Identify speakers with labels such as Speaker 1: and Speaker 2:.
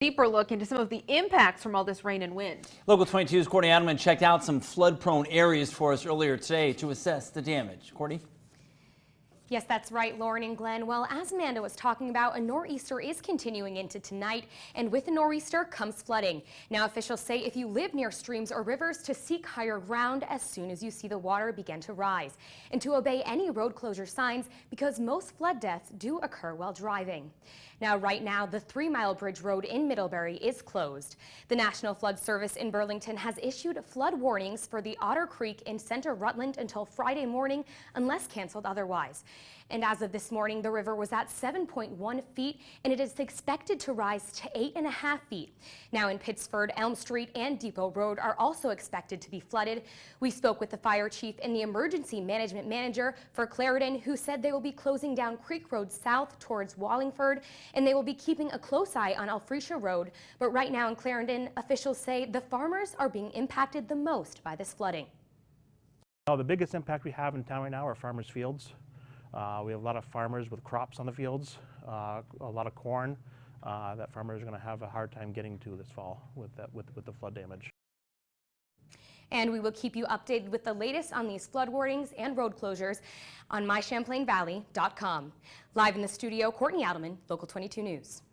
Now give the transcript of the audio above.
Speaker 1: Deeper look into some of the impacts from all this rain and wind.
Speaker 2: Local 22's Courtney Adelman checked out some flood-prone areas for us earlier today to assess the damage. Courtney?
Speaker 3: Yes, that's right, Lauren and Glenn. Well, as Amanda was talking about, a nor'easter is continuing into tonight, and with the nor'easter comes flooding. Now, officials say if you live near streams or rivers, to seek higher ground as soon as you see the water begin to rise, and to obey any road closure signs because most flood deaths do occur while driving. Now, right now, the 3 Mile Bridge Road in Middlebury is closed. The National Flood Service in Burlington has issued flood warnings for the Otter Creek in Center Rutland until Friday morning, unless canceled otherwise. And as of this morning, the river was at 7.1 feet, and it is expected to rise to 8.5 feet. Now in Pittsford, Elm Street and Depot Road are also expected to be flooded. We spoke with the fire chief and the emergency management manager for Clarendon, who said they will be closing down Creek Road south towards Wallingford, and they will be keeping a close eye on Alphresia Road. But right now in Clarendon, officials say the farmers are being impacted the most by this flooding.
Speaker 4: The biggest impact we have in town right now are farmers' fields. We have a lot of farmers with crops on the fields, a lot of corn that farmers are going to have a hard time getting to this fall with the flood damage.
Speaker 3: And we will keep you updated with the latest on these flood warnings and road closures on mychamplainvalley.com. Live in the studio, Courtney Adelman, Local 22 News.